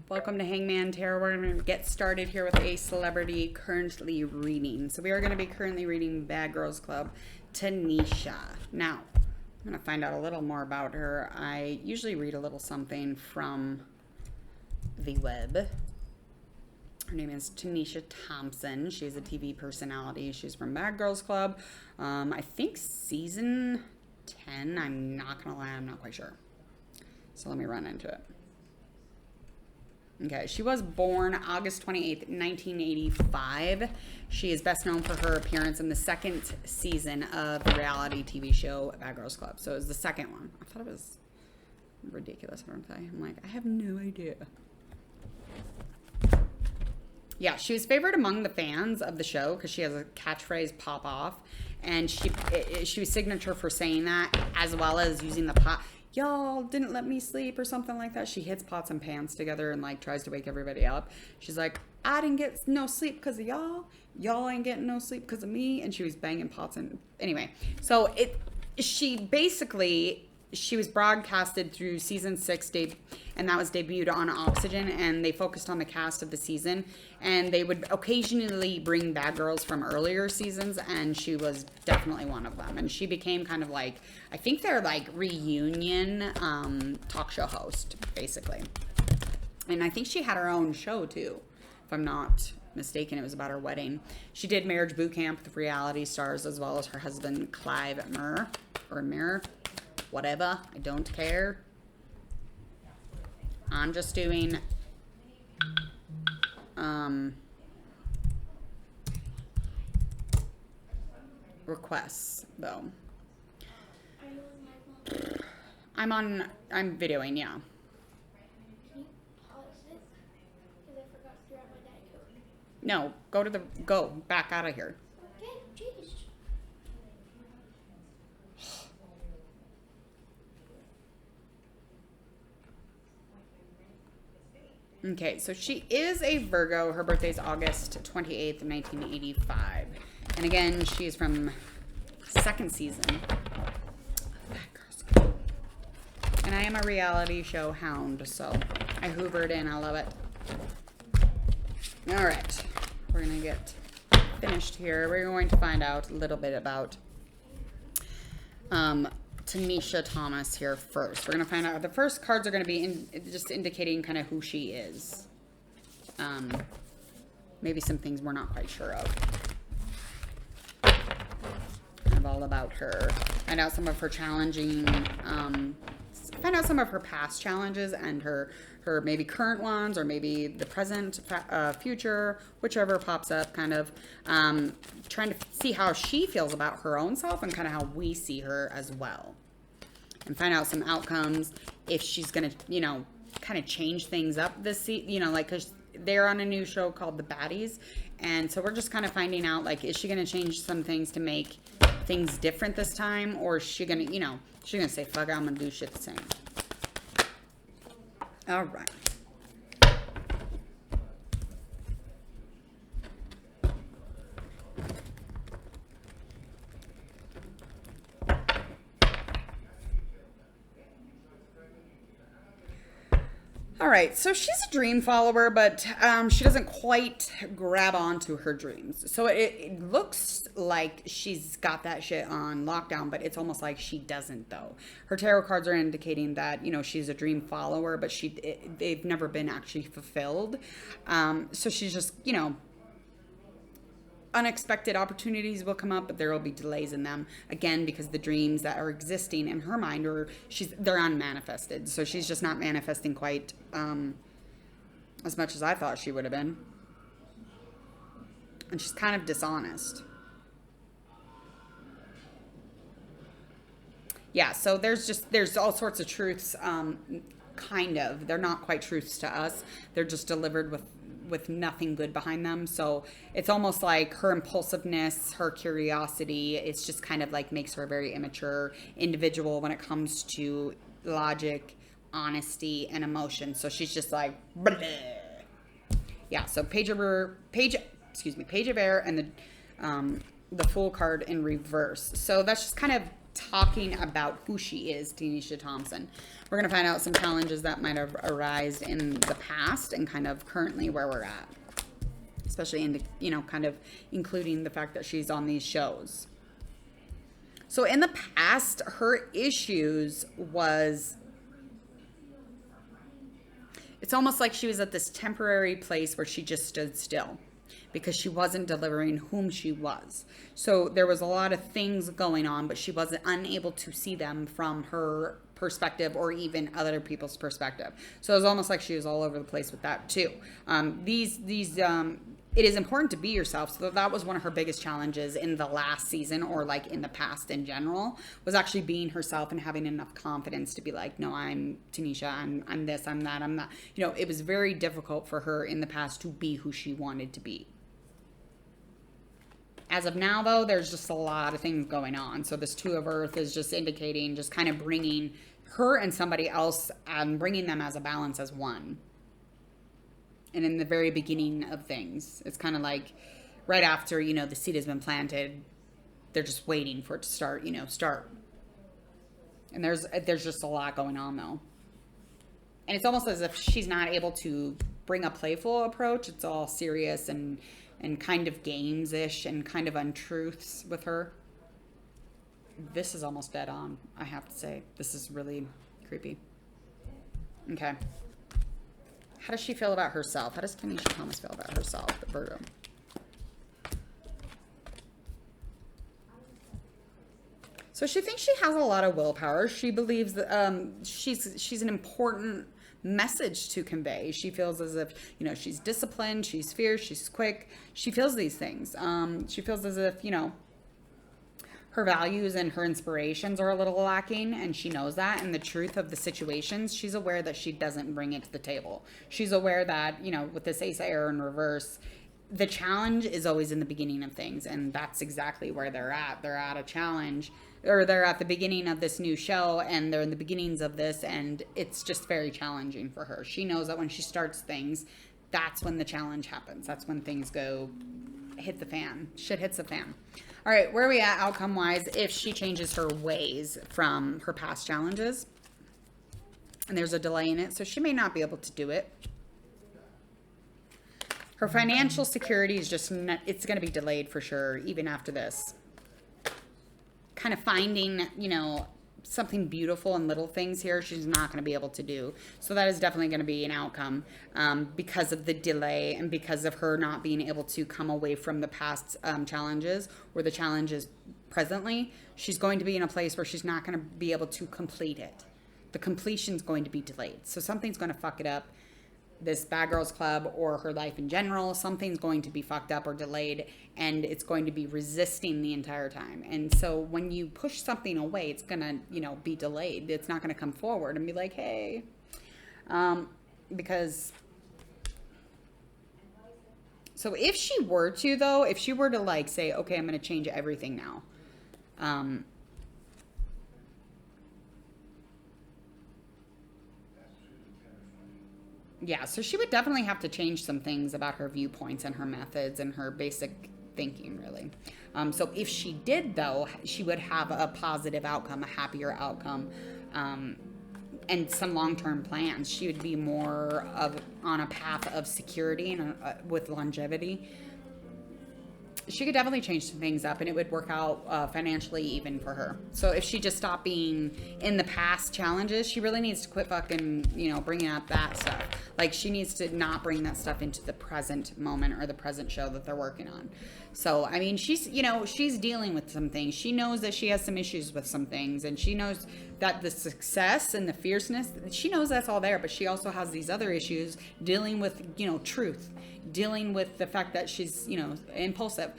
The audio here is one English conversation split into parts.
Welcome to Hangman Tarot. We're going to get started here with a celebrity currently reading. So we are going to be currently reading Bad Girls Club, Tanisha. Now, I'm going to find out a little more about her. I usually read a little something from the web. Her name is Tanisha Thomas. She's a TV personality. She's from Bad Girls Club. I think season 10. I'm not going to lie. I'm not quite sure. So let me run into it. Okay, she was born August 28th, 1985. She is best known for her appearance in the second season of the reality TV show Bad Girls Club. So it was the second one. I thought it was ridiculous, aren't I? I'm like, I have no idea. Yeah, she was favored among the fans of the show because she has a catchphrase, pop off. And she was signature for saying that, as well as using the pop. Y'all didn't let me sleep or something like that. She hits pots and pans together and like tries to wake everybody up. She's like, I didn't get no sleep because of y'all. Y'all ain't getting no sleep because of me. And she was banging pots and anyway. So she was broadcasted through season 6, and that was debuted on Oxygen, and they focused on the cast of the season, and they would occasionally bring bad girls from earlier seasons, and she was definitely one of them. And she became kind of like, I think they're like reunion talk show host, basically. And I think she had her own show too, if I'm not mistaken. It was about her wedding. She did Marriage Boot Camp with reality stars, as well as her husband Clive Muir, whatever. I don't care. I'm just doing requests though. I'm videoing, yeah. No, go back out of here. Okay, so she is a Virgo. Her birthday is August 28th, 1985. And again, she is from second season of Bad Girls Club. And I am a reality show hound, so I hoovered in. I love it. All right, we're going to get finished here. We're going to find out a little bit about Tanisha Thomas here first. We're going to find out. The first cards are going to be just indicating kind of who she is. Maybe some things we're not quite sure of. Kind of all about her. Find out some of her challenging, find out some of her past challenges and her maybe current ones, or maybe the present, future, whichever pops up, kind of trying to see how she feels about her own self and kind of how we see her as well. And find out some outcomes, if she's going to, kind of change things up this season, like, because they're on a new show called The Baddies. And so we're just kind of finding out, like, is she going to change some things to make things different this time? Or is she going to, she's going to say, fuck it, I'm going to do shit the same. All right. All right, so she's a dream follower, but she doesn't quite grab onto her dreams. So it looks like she's got that shit on lockdown, but it's almost like she doesn't, though. Her tarot cards are indicating that, she's a dream follower, but they've never been actually fulfilled. So she's just, unexpected opportunities will come up, but there will be delays in them, again, because the dreams that are existing in her mind they're unmanifested. So she's just not manifesting quite as much as I thought she would have been. And she's kind of dishonest. Yeah, so there's all sorts of truths, kind of. They're not quite truths to us. They're just delivered with nothing good behind them. So it's almost like her impulsiveness, her curiosity, it's just kind of like makes her a very immature individual when it comes to logic, honesty, and emotion. So she's just like, bleh. Yeah, so Page of Air, and the Fool card in reverse. So that's just kind of talking about who she is, Tanisha Thompson. We're going to find out some challenges that might have arisen in the past and kind of currently where we're at. Especially in the, you know, kind of including the fact that she's on these shows. So in the past, her issues was, it's almost like she was at this temporary place where she just stood still because she wasn't delivering whom she was. So there was a lot of things going on, but she wasn't unable to see them from her perspective or even other people's perspective. So it was almost like she was all over the place with that too. It is important to be yourself. So that was one of her biggest challenges in the last season, or like in the past in general, was actually being herself and having enough confidence to be like, no, I'm Tanisha, I'm this, I'm that, I'm that. You know, it was very difficult for her in the past to be who she wanted to be. As of now, though, there's just a lot of things going on. So this Two of Earth is just indicating, just kind of bringing her and somebody else and bringing them as a balance as one. And in the very beginning of things, it's kind of like right after, you know, the seed has been planted, they're just waiting for it to start, you know, start. And there's just a lot going on, though. And it's almost as if she's not able to bring a playful approach. It's all serious and kind of games-ish and kind of untruths with her. This is almost dead on, I have to say. This is really creepy. Okay. How does she feel about herself? How does Tanisha Thomas feel about herself, Virgo? So she thinks she has a lot of willpower. She believes that she's an important message to convey. She feels as if, you know, she's disciplined, she's fierce, she's quick. She feels these things. She feels as if, you know, her values and her inspirations are a little lacking, and she knows that. And the truth of the situations, she's aware that she doesn't bring it to the table. She's aware that, you know, with this Ace of Air in reverse, the challenge is always in the beginning of things, and that's exactly where they're at. They're at a challenge, or they're at the beginning of this new show, and they're in the beginnings of this, and it's just very challenging for her. She knows that when she starts things, that's when the challenge happens. That's when things hit the fan. Shit hits the fan. All right, where are we at outcome-wise if she changes her ways from her past challenges? And there's a delay in it, so she may not be able to do it. Her financial security is just, it's going to be delayed for sure, even after this. Kind of finding, you know, something beautiful in little things here, she's not going to be able to do. So that is definitely going to be an outcome because of the delay and because of her not being able to come away from the past challenges or the challenges presently. She's going to be in a place where she's not going to be able to complete it. The completion's going to be delayed. So something's going to fuck it up. This Bad Girls Club or her life in general, something's going to be fucked up or delayed, and it's going to be resisting the entire time. And so when you push something away, it's going to, you know, be delayed. It's not going to come forward and be like, hey, because so if she were to, though, if she were to like say, okay, I'm going to change everything now, yeah, so she would definitely have to change some things about her viewpoints and her methods and her basic thinking, really. So if she did, though, she would have a positive outcome, a happier outcome, and some long-term plans. She would be more on a path of security and with longevity. She could definitely change some things up, and it would work out financially even for her. So if she just stopped being in the past challenges, she really needs to quit fucking, you know, bringing up that stuff. Like, she needs to not bring that stuff into the present moment or the present show that they're working on. So, I mean, she's, you know, she's dealing with some things. She knows that she has some issues with some things, and she knows that the success and the fierceness, she knows that's all there, but she also has these other issues dealing with, you know, truth, dealing with the fact that she's, you know, impulsive.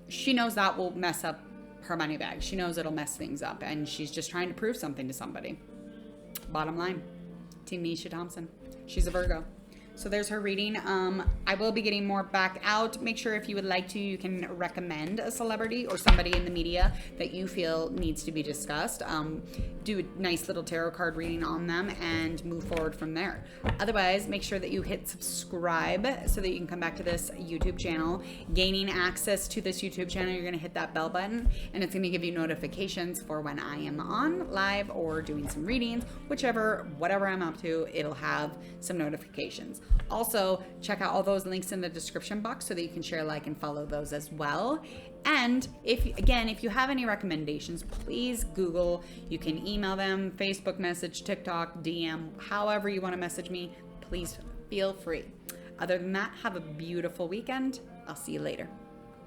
She knows that will mess up her money bag. She knows it'll mess things up, and she's just trying to prove something to somebody. Bottom line, Tanisha Thompson. She's a Virgo. So there's her reading. I will be getting more back out. Make sure if you would like to, you can recommend a celebrity or somebody in the media that you feel needs to be discussed. Do a nice little tarot card reading on them and move forward from there. Otherwise, make sure that you hit subscribe so that you can come back to this YouTube channel. Gaining access to this YouTube channel, you're going to hit that bell button and it's going to give you notifications for when I am on live or doing some readings, whatever I'm up to, it'll have some notifications. Also, check out all those links in the description box so that you can share, like, and follow those as well. And if you have any recommendations, please Google. You can email them, Facebook message, TikTok, DM, however you want to message me, please feel free. Other than that, have a beautiful weekend. I'll see you later.